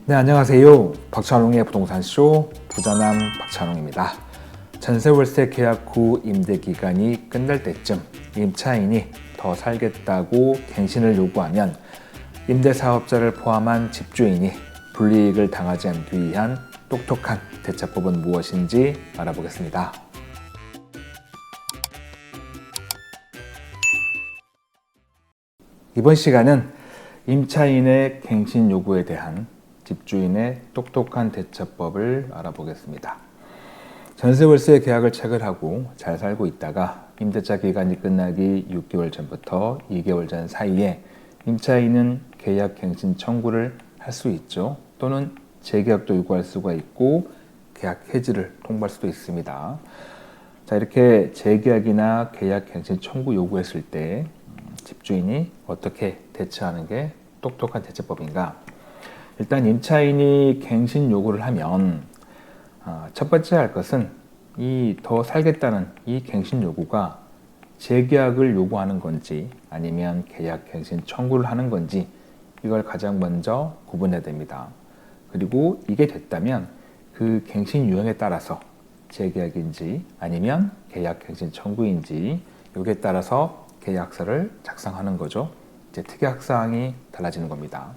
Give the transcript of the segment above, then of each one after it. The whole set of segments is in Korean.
네, 안녕하세요. 박찬웅의 부동산쇼 부자남 박찬웅입니다. 전세월세 계약 후 임대기간이 끝날 때쯤 임차인이 더 살겠다고 갱신을 요구하면 임대사업자를 포함한 집주인이 불이익을 당하지 않기 위한 똑똑한 대처법은 무엇인지 알아보겠습니다. 이번 시간은 임차인의 갱신 요구에 대한 집주인의 똑똑한 대처법을 알아보겠습니다. 전세월세 계약을 체결하고 잘 살고 있다가 임대차 기간이 끝나기 6개월 전부터 2개월 전 사이에 임차인은 계약 갱신 청구를 할 수 있죠. 또는 재계약도 요구할 수가 있고 계약 해지를 통보할 수도 있습니다. 자, 이렇게 재계약이나 계약 갱신 청구 요구했을 때 집주인이 어떻게 대처하는 게 똑똑한 대처법인가? 일단 임차인이 갱신 요구를 하면 첫 번째 할 것은 이 더 살겠다는 이 갱신 요구가 재계약을 요구하는 건지 아니면 계약 갱신 청구를 하는 건지 이걸 가장 먼저 구분해야 됩니다. 그리고 이게 됐다면 그 갱신 유형에 따라서 재계약인지 아니면 계약 갱신 청구인지 여기에 따라서 계약서를 작성하는 거죠. 이제 특약사항이 달라지는 겁니다.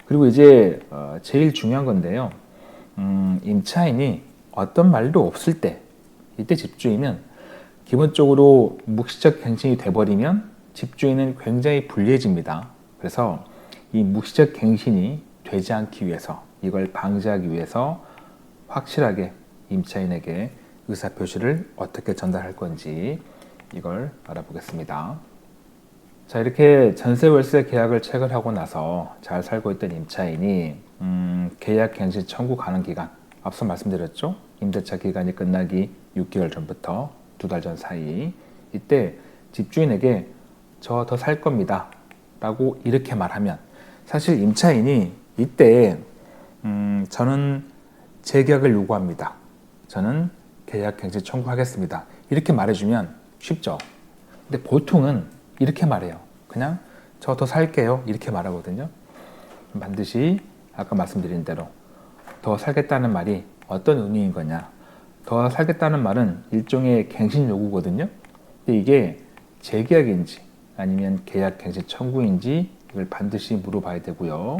그리고 이제 제일 중요한 건데요. 임차인이 어떤 말도 없을 때 이때 집주인은 기본적으로 묵시적 갱신이 돼버리면 집주인은 굉장히 불리해집니다. 그래서 이 묵시적 갱신이 되지 않기 위해서 이걸 방지하기 위해서 확실하게 임차인에게 의사표시를 어떻게 전달할 건지 이걸 알아보겠습니다. 자, 이렇게 전세월세 계약을 체결하고 나서 잘 살고 있던 임차인이 계약 갱신 청구 가능 기간 앞서 말씀드렸죠. 임대차 기간이 끝나기 6개월 전부터 2달 전 사이 이때 집주인에게 저 더 살 겁니다 라고 이렇게 말하면 사실 임차인이 이때 저는 재계약을 요구합니다. 저는 계약 갱신 청구하겠습니다. 이렇게 말해주면 쉽죠. 근데 보통은 이렇게 말해요. 그냥 저 더 살게요. 이렇게 말하거든요. 반드시 아까 말씀드린 대로 더 살겠다는 말이 어떤 의미인 거냐. 더 살겠다는 말은 일종의 갱신 요구거든요. 근데 이게 재계약인지 아니면 계약 갱신 청구인지 이걸 반드시 물어봐야 되고요.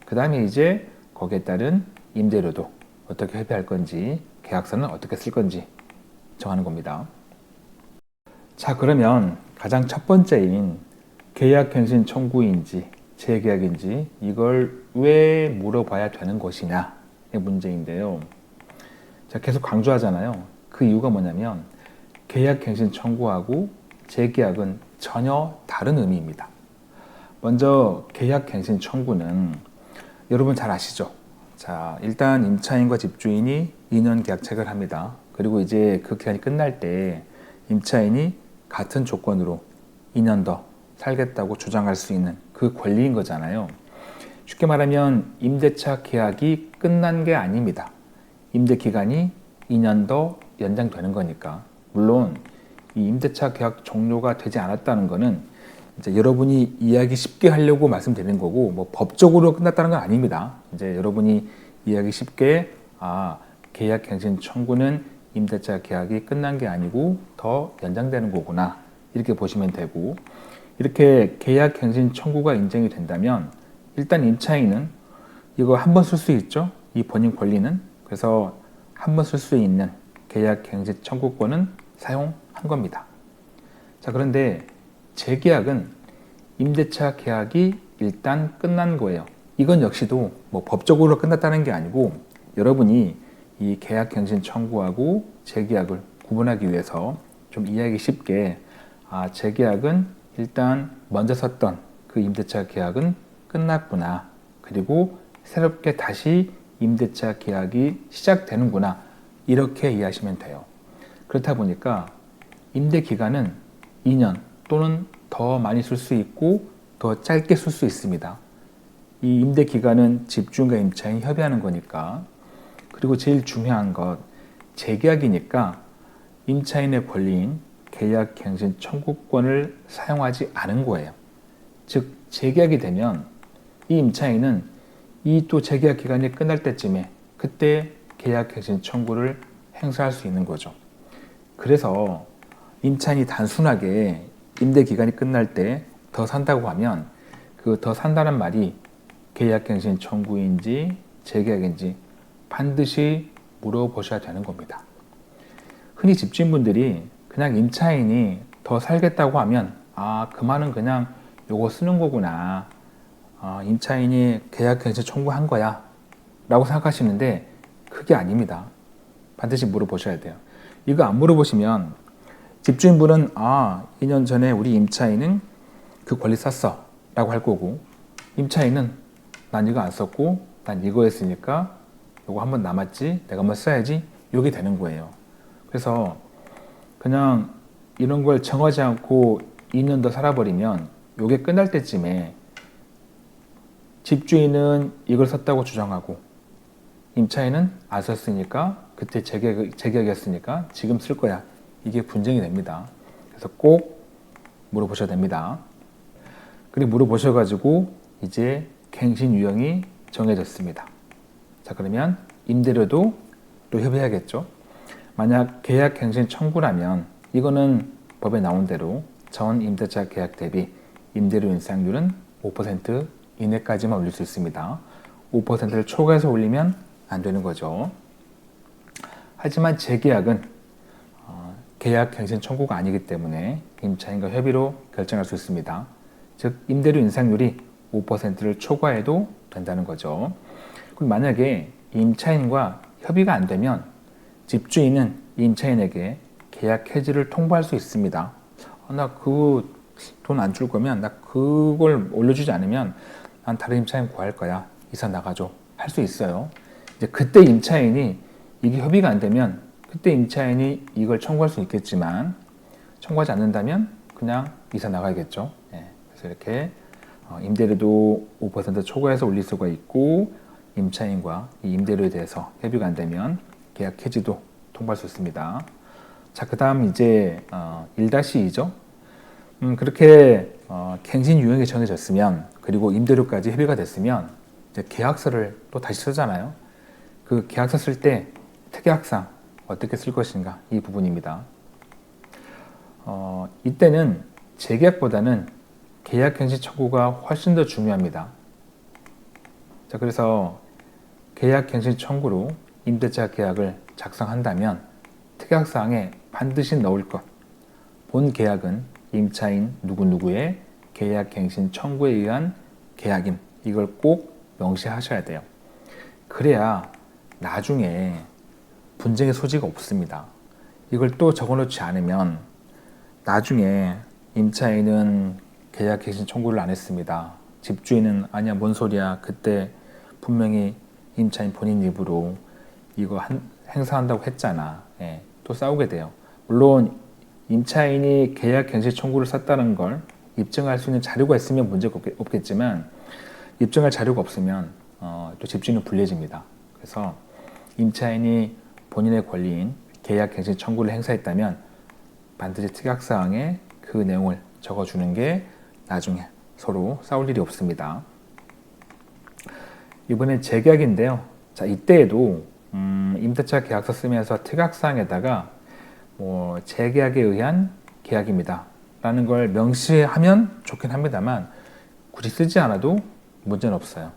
그 다음에 이제 거기에 따른 임대료도 어떻게 회피할 건지 계약서는 어떻게 쓸 건지 정하는 겁니다. 자, 그러면 가장 첫 번째인 계약 갱신 청구인지 재계약인지 이걸 왜 물어봐야 되는 것이냐의 문제인데요. 자, 계속 강조하잖아요. 그 이유가 뭐냐면 계약 갱신 청구하고 재계약은 전혀 다른 의미입니다. 먼저 계약 갱신 청구는 여러분 잘 아시죠? 자, 일단 임차인과 집주인이 2년 계약 체결합니다. 그리고 이제 그 기간이 끝날 때 임차인이 같은 조건으로 2년 더 살겠다고 주장할 수 있는 그 권리인 거잖아요. 쉽게 말하면 임대차 계약이 끝난 게 아닙니다. 임대 기간이 2년 더 연장되는 거니까. 물론 이 임대차 계약 종료가 되지 않았다는 거는 이제 여러분이 이해하기 쉽게 하려고 말씀드리는 거고 뭐 법적으로 끝났다는 건 아닙니다. 이제 여러분이 이해하기 쉽게 계약 갱신 청구는 임대차 계약이 끝난 게 아니고 더 연장되는 거구나 이렇게 보시면 되고 이렇게 계약 갱신 청구가 인정이 된다면 일단 임차인은 이거 한 번 쓸 수 있죠. 이 본인 권리는. 그래서 한 번 쓸 수 있는 계약 갱신 청구권은 사용한 겁니다. 자, 그런데 재계약은 임대차 계약이 일단 끝난 거예요. 이건 역시도 뭐 법적으로 끝났다는 게 아니고 여러분이 이 계약 갱신 청구하고 재계약을 구분하기 위해서 좀 이해하기 쉽게 재계약은 일단 먼저 썼던 그 임대차 계약은 끝났구나. 그리고 새롭게 다시 임대차 계약이 시작되는구나. 이렇게 이해하시면 돼요. 그렇다 보니까 임대 기간은 2년 또는 더 많이 쓸 수 있고 더 짧게 쓸 수 있습니다. 이 임대 기간은 집주인과 임차인이 협의하는 거니까. 그리고 제일 중요한 것 재계약이니까 임차인의 권리인 계약 갱신 청구권을 사용하지 않은 거예요. 즉 재계약이 되면 이 임차인은 이 또 재계약 기간이 끝날 때쯤에 그때 계약갱신 청구를 행사할 수 있는 거죠. 그래서 임차인이 단순하게 임대 기간이 끝날 때 더 산다고 하면 그 더 산다는 말이 계약갱신 청구인지 재계약인지 반드시 물어보셔야 되는 겁니다. 흔히 집주인분들이 그냥 임차인이 더 살겠다고 하면 그 말은 그냥 요거 쓰는 거구나. 임차인이 계약갱신 청구한 거야 라고 생각하시는데 그게 아닙니다. 반드시 물어보셔야 돼요. 이거 안 물어보시면 집주인분은 2년 전에 우리 임차인은 그 권리 썼어 라고 할 거고, 임차인은 난 이거 안 썼고 난 이거 했으니까 이거 한번 남았지 내가 한번 써야지, 이게 되는 거예요. 그래서 그냥 이런 걸 정하지 않고 2년 더 살아버리면 이게 끝날 때쯤에 집주인은 이걸 썼다고 주장하고 임차인은 안 썼으니까 그때 재계약이었으니까 지금 쓸 거야, 이게 분쟁이 됩니다. 그래서 꼭 물어보셔야 됩니다. 그리고 물어보셔가지고 이제 갱신 유형이 정해졌습니다. 자, 그러면 임대료도 또 협의해야겠죠. 만약 계약 갱신 청구라면 이거는 법에 나온 대로 전 임대차 계약 대비 임대료 인상률은 5% 이내까지만 올릴 수 있습니다. 5%를 초과해서 올리면 안 되는 거죠. 하지만 재계약은 계약 갱신 청구가 아니기 때문에 임차인과 협의로 결정할 수 있습니다. 즉 임대료 인상률이 5%를 초과해도 된다는 거죠. 그럼 만약에 임차인과 협의가 안 되면 집주인은 임차인에게 계약 해지를 통보할 수 있습니다. 나 그 돈 안 줄 거면, 나 그걸 올려주지 않으면 난 다른 임차인 구할 거야, 이사 나가줘, 할 수 있어요. 이제 그때 임차인이 이게 협의가 안 되면 그때 임차인이 이걸 청구할 수 있겠지만, 청구하지 않는다면 그냥 이사 나가야겠죠. 그래서 이렇게 임대료도 5% 초과해서 올릴 수가 있고, 임차인과 이 임대료에 대해서 협의가 안 되면 계약 해지도 통보할 수 있습니다. 자, 그 다음 이제 1-2죠. 그렇게 갱신 유형이 정해졌으면, 그리고 임대료까지 협의가 됐으면 이제 계약서를 또 다시 쓰잖아요. 그 계약서 쓸 때 특약상 어떻게 쓸 것인가, 이 부분입니다. 이때는 재계약보다는 계약갱신 청구가 훨씬 더 중요합니다. 자, 그래서 계약갱신 청구로 임대차 계약을 작성한다면 특약사항에 반드시 넣을 것, 본 계약은 임차인 누구누구의 계약갱신 청구에 의한 계약임, 이걸 꼭 명시하셔야 돼요. 그래야 나중에 분쟁의 소지가 없습니다. 이걸 또 적어놓지 않으면 나중에 임차인은 계약갱신 청구를 안 했습니다. 집주인은 아니야, 뭔 소리야, 그때 분명히 임차인 본인 입으로 이거 행사한다고 했잖아. 또 싸우게 돼요. 물론 임차인이 계약갱신 청구를 썼다는 걸 입증할 수 있는 자료가 있으면 문제가 없겠지만, 입증할 자료가 없으면 또 집주인은 불리해집니다. 그래서 임차인이 본인의 권리인 계약갱신 청구를 행사했다면 반드시 특약사항에 그 내용을 적어주는 게 나중에 서로 싸울 일이 없습니다. 이번엔 재계약인데요. 자, 이때에도 임대차 계약서 쓰면서 특약사항에다가 재계약에 의한 계약입니다 라는 걸 명시하면 좋긴 합니다만, 굳이 쓰지 않아도 문제는 없어요.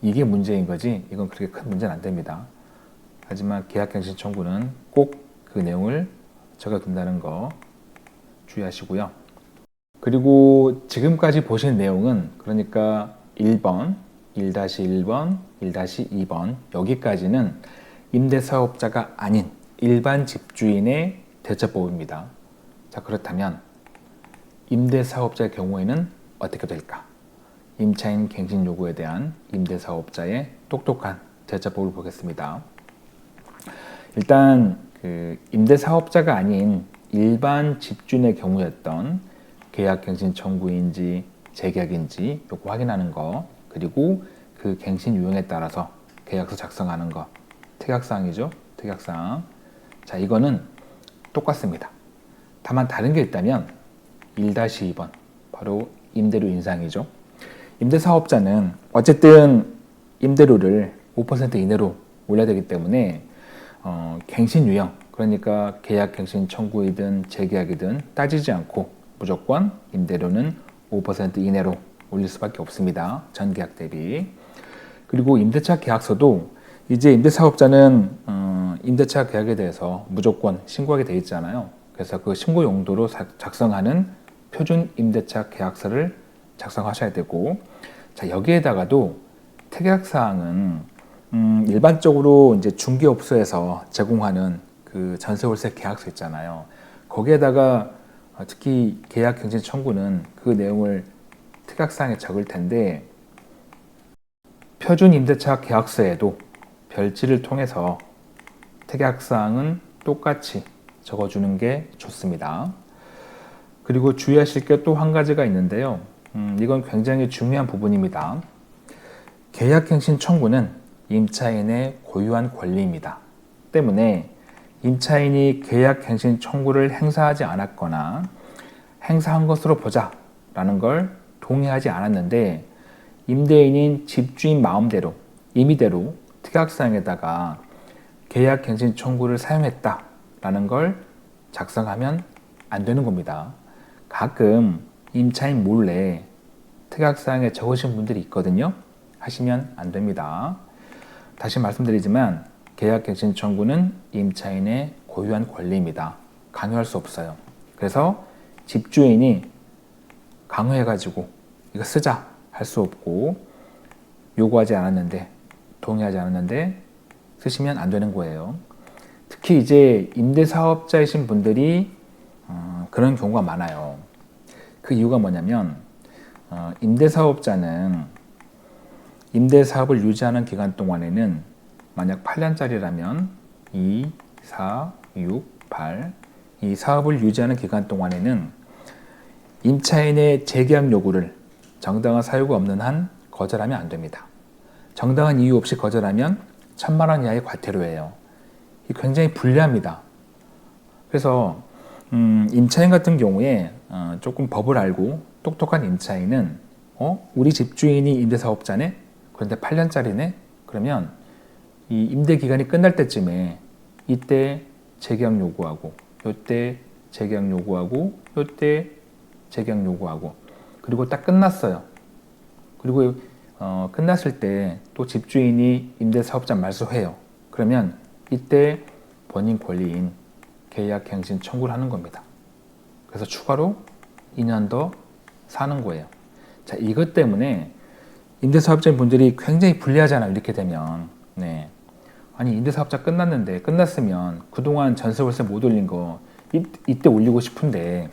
이게 문제인 거지 이건 그렇게 큰 문제는 안 됩니다. 하지만 계약갱신 청구는 꼭 그 내용을 적어둔다는 거 주의하시고요. 그리고 지금까지 보신 내용은, 그러니까 1번, 1-1번, 1-2번 여기까지는 임대사업자가 아닌 일반 집주인의 대처법입니다. 자, 그렇다면 임대사업자의 경우에는 어떻게 될까? 임차인 갱신 요구에 대한 임대사업자의 똑똑한 대처법을 보겠습니다. 일단 임대사업자가 아닌 일반 집주인의 경우였던 계약갱신 청구인지 재계약인지 요거 확인하는 거, 그리고 그 갱신 유형에 따라서 계약서 작성하는 거, 특약사항이죠. 특약사항. 자, 이거는 똑같습니다. 다만 다른 게 있다면 1-2번, 바로 임대료 인상이죠. 임대사업자는 어쨌든 임대료를 5% 이내로 올려야 되기 때문에 갱신 유형, 그러니까 계약 갱신 청구이든 재계약이든 따지지 않고 무조건 임대료는 5% 이내로 올릴 수밖에 없습니다. 전 계약 대비. 그리고 임대차 계약서도 이제 임대사업자는 임대차 계약에 대해서 무조건 신고하게 돼 있잖아요. 그래서 그 신고 용도로 작성하는 표준 임대차 계약서를 작성하셔야 되고, 자, 여기에다가도 특약사항은 일반적으로 이제 중개업소에서 제공하는 그 전세월세 계약서 있잖아요. 거기에다가 특히 계약갱신 청구는 그 내용을 특약사항에 적을 텐데, 표준 임대차 계약서에도 별지를 통해서 특약사항은 똑같이 적어주는 게 좋습니다. 그리고 주의하실 게 또 한 가지가 있는데요. 이건 굉장히 중요한 부분입니다. 계약갱신 청구는 임차인의 고유한 권리입니다. 때문에 임차인이 계약갱신 청구를 행사하지 않았거나 행사한 것으로 보자 라는 걸 동의하지 않았는데, 임대인인 집주인 마음대로 임의대로 특약사항에다가 계약갱신 청구를 사용했다 라는 걸 작성하면 안 되는 겁니다. 가끔 임차인 몰래 특약사항에 적으신 분들이 있거든요. 하시면 안 됩니다. 다시 말씀드리지만 계약갱신 청구는 임차인의 고유한 권리입니다. 강요할 수 없어요. 그래서 집주인이 강요해가지고 이거 쓰자 할 수 없고, 요구하지 않았는데, 동의하지 않았는데 쓰시면 안 되는 거예요. 특히 이제 임대사업자이신 분들이 그런 경우가 많아요. 그 이유가 뭐냐면, 임대사업자는 임대사업을 유지하는 기간 동안에는 만약 8년짜리라면 2, 4, 6, 8 이 사업을 유지하는 기간 동안에는 임차인의 재계약 요구를 정당한 사유가 없는 한 거절하면 안 됩니다. 정당한 이유 없이 거절하면 1,000만 원 이하의 과태료예요. 이게 굉장히 불리합니다. 그래서 임차인 같은 경우에 조금 법을 알고 똑똑한 임차인은 우리 집주인이 임대사업자네? 그런데 8년짜리네? 그러면 이 임대기간이 끝날 때쯤에 이때 재계약 요구하고, 요때 재계약 요구하고, 요때 재계약 요구하고, 그리고 딱 끝났어요. 그리고 끝났을 때 또 집주인이 임대사업자 말소해요. 그러면 이때 본인 권리인 계약갱신 청구를 하는 겁니다. 그래서 추가로 2년 더 사는 거예요. 자, 이것 때문에 임대사업자인 분들이 굉장히 불리하잖아요. 이렇게 되면. 네. 아니, 임대사업자 끝났으면 그동안 전세월세 못 올린 거 이때 올리고 싶은데,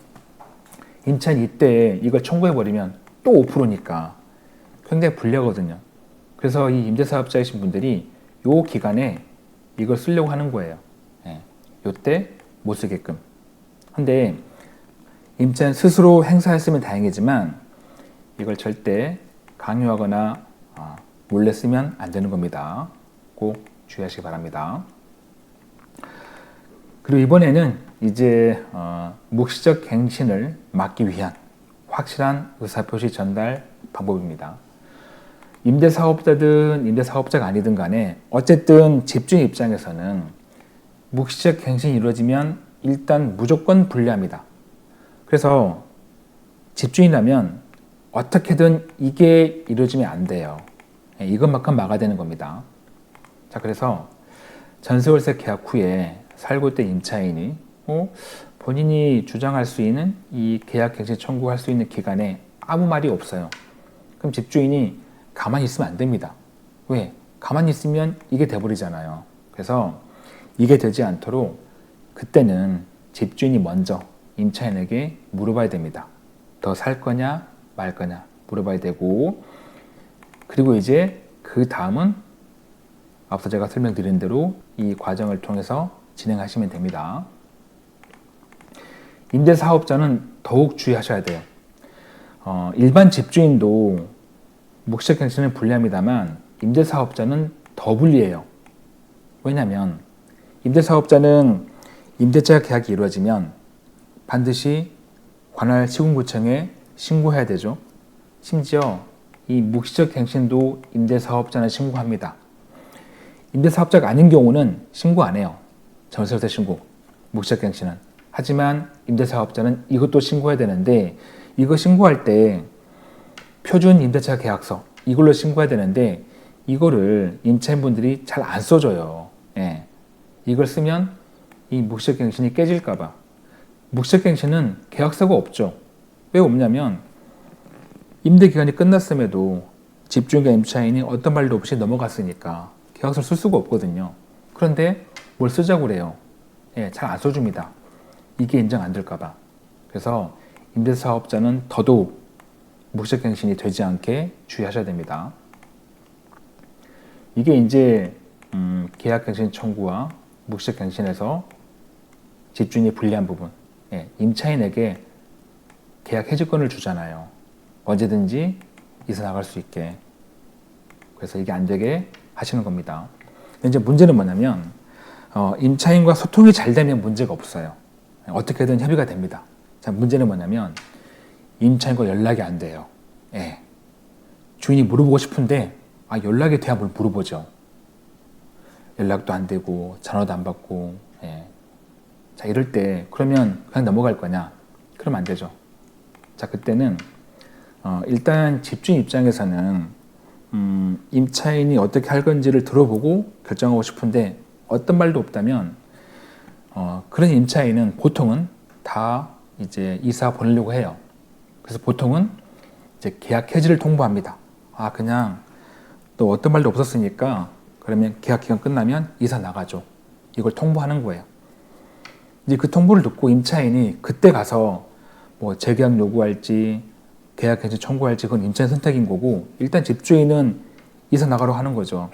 임차인이 이때 이걸 청구해버리면 또 5%니까 굉장히 불리하거든요. 그래서 이 임대사업자이신 분들이 요 기간에 이걸 쓰려고 하는 거예요. 예, 요때 못 쓰게끔. 근데 임차인 스스로 행사했으면 다행이지만 이걸 절대 강요하거나 몰래 쓰면 안 되는 겁니다. 꼭 주의하시기 바랍니다. 그리고 이번에는 이제 묵시적 갱신을 막기 위한 확실한 의사표시 전달 방법입니다. 임대사업자든 임대사업자가 아니든 간에 어쨌든 집주인 입장에서는 묵시적 갱신이 이루어지면 일단 무조건 불리합니다. 그래서 집주인이라면 어떻게든 이게 이루어지면 안 돼요. 이것만큼 막아야 되는 겁니다. 자, 그래서 전세월세 계약 후에 살고 있던 임차인이 본인이 주장할 수 있는 이 계약갱신 청구할 수 있는 기간에 아무 말이 없어요. 그럼 집주인이 가만히 있으면 안 됩니다. 왜? 가만히 있으면 이게 돼버리잖아요. 그래서 이게 되지 않도록 그때는 집주인이 먼저 임차인에게 물어봐야 됩니다. 더 살 거냐 말 거냐 물어봐야 되고, 그리고 이제 그 다음은 앞서 제가 설명드린 대로 이 과정을 통해서 진행하시면 됩니다. 임대사업자는 더욱 주의하셔야 돼요. 일반 집주인도 묵시적 갱신은 불리합니다만 임대사업자는 더 불리해요. 왜냐하면 임대사업자는 임대차 계약이 이루어지면 반드시 관할 시군구청에 신고해야 되죠. 심지어 이 묵시적 갱신도 임대사업자는 신고합니다. 임대사업자가 아닌 경우는 신고 안 해요. 전세세 신고, 묵시적 갱신은. 하지만 임대사업자는 이것도 신고해야 되는데, 이거 신고할 때 표준 임대차 계약서 이걸로 신고해야 되는데, 이거를 임차인분들이 잘 안 써줘요. 예. 이걸 쓰면 이 묵시적 갱신이 깨질까봐. 묵시적 갱신은 계약서가 없죠. 왜 없냐면 임대 기간이 끝났음에도 집주인과 임차인이 어떤 말도 없이 넘어갔으니까 계약서를 쓸 수가 없거든요. 그런데 뭘 쓰자고 그래요. 예, 잘 안 써줍니다. 이게 인정 안 될까봐. 그래서 임대사업자는 더더욱 묵시적 갱신이 되지 않게 주의하셔야 됩니다. 이게 이제 계약갱신 청구와 묵시적 갱신에서 집주인이 불리한 부분, 예, 임차인에게 계약 해지권을 주잖아요. 언제든지 이사 나갈 수 있게. 그래서 이게 안 되게 하시는 겁니다. 이제 문제는 뭐냐면 임차인과 소통이 잘 되면 문제가 없어요. 어떻게든 협의가 됩니다. 자, 문제는 뭐냐면 임차인과 연락이 안 돼요. 예. 주인이 물어보고 싶은데 연락이 돼야 뭘 물어보죠. 연락도 안 되고 전화도 안 받고. 예. 자, 이럴 때 그러면 그냥 넘어갈 거냐? 그러면 안 되죠. 자, 그때는 일단 집주인 입장에서는 임차인이 어떻게 할 건지를 들어보고 결정하고 싶은데 어떤 말도 없다면 그런 임차인은 보통은 다 이제 이사 보내려고 해요. 그래서 보통은 이제 계약 해지를 통보합니다. 그냥 또 어떤 말도 없었으니까 그러면 계약 기간 끝나면 이사 나가죠. 이걸 통보하는 거예요. 이제 그 통보를 듣고 임차인이 그때 가서 뭐 재계약 요구할지 계약 해지 청구할지 그건 임차인 선택인 거고, 일단 집주인은 이사 나가러 하는 거죠.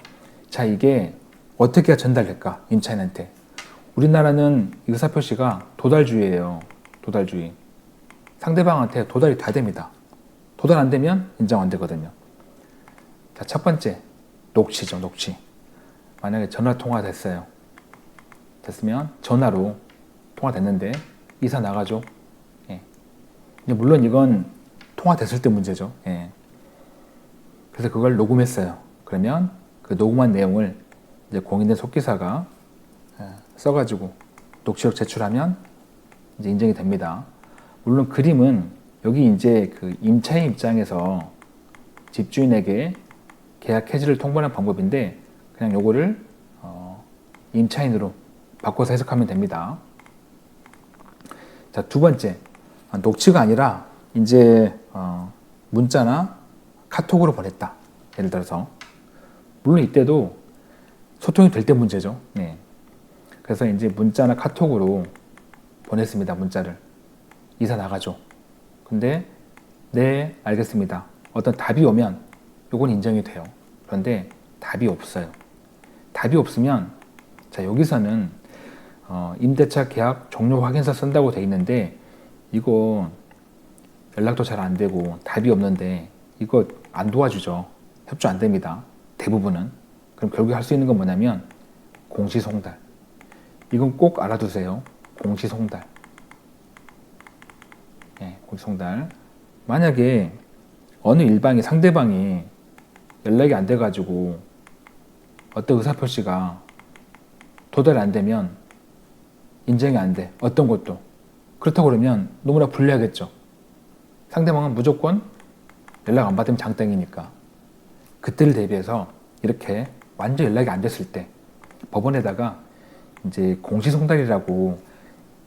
자, 이게 어떻게 전달될까? 임차인한테. 우리나라는 의사표시가 도달주의예요. 도달주의. 상대방한테 도달이 다 됩니다. 도달 안 되면 인정 안 되거든요. 자, 첫 번째, 녹취죠, 녹취. 만약에 전화 통화 됐어요. 됐으면 전화로 통화됐는데 이사 나가죠. 예. 물론 이건 통화됐을 때 문제죠. 예. 그래서 그걸 녹음했어요. 그러면 그 녹음한 내용을 이제 공인된 속기사가 써가지고 녹취록 제출하면 이제 인정이 됩니다. 물론 그림은 여기 이제 그 임차인 입장에서 집주인에게 계약 해지를 통보하는 방법인데 그냥 요거를 임차인으로 바꿔서 해석하면 됩니다. 자, 두 번째, 녹취가 아니라 이제 문자나 카톡으로 보냈다. 예를 들어서 물론 이때도 소통이 될 때 문제죠. 네. 그래서 이제 문자나 카톡으로 보냈습니다. 문자를. 이사 나가죠. 근데 네, 알겠습니다. 어떤 답이 오면 요건 인정이 돼요. 그런데 답이 없어요. 답이 없으면 자, 여기서는 임대차 계약 종료 확인서 쓴다고 돼 있는데 이거 연락도 잘 안 되고 답이 없는데 이거 안 도와주죠. 협조 안 됩니다. 대부분은. 그럼 결국에 할 수 있는 건 뭐냐면 공시송달. 이건 꼭 알아두세요. 공시송달. 네, 공시송달. 만약에 어느 일방이 상대방이 연락이 안 돼가지고 어떤 의사표시가 도달이 안 되면 인정이 안 돼. 어떤 것도. 그렇다고 그러면 너무나 불리하겠죠. 상대방은 무조건 연락 안 받으면 장땡이니까. 그때를 대비해서 이렇게 완전 연락이 안 됐을 때 법원에다가 이제 공시송달이라고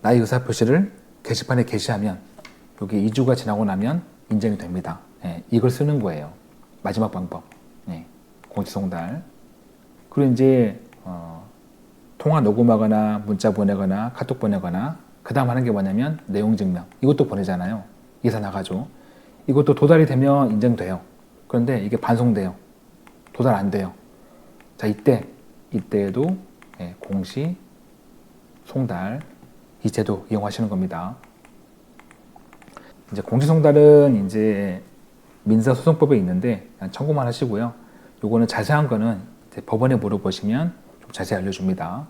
나의 의사표시를 게시판에 게시하면 여기 2주가 지나고 나면 인정이 됩니다. 예, 이걸 쓰는 거예요. 마지막 방법. 예, 공시송달. 그리고 이제 통화 녹음하거나 문자 보내거나 카톡 보내거나 그 다음 하는 게 뭐냐면 내용증명. 이것도 보내잖아요. 이사 나가죠. 이것도 도달이 되면 인정돼요. 그런데 이게 반송돼요. 도달 안 돼요. 자, 이때에도 공시 송달 이 제도 이용하시는 겁니다. 이제 공시 송달은 이제 민사소송법에 있는데 그냥 참고만 하시고요. 요거는 자세한 거는 이제 법원에 물어보시면 좀 자세히 알려줍니다.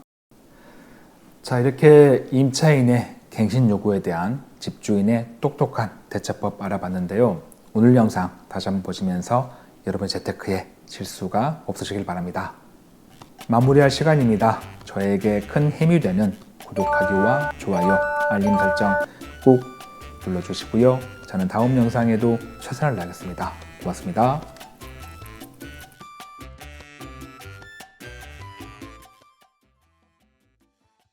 자, 이렇게 임차인의 갱신 요구에 대한 집주인의 똑똑한 대처법 알아봤는데요. 오늘 영상 다시 한번 보시면서 여러분 재테크에 실수가 없으시길 바랍니다. 마무리할 시간입니다. 저에게 큰 힘이 되는 구독하기와 좋아요, 알림 설정 꼭 눌러주시고요. 저는 다음 영상에도 최선을 다하겠습니다. 고맙습니다.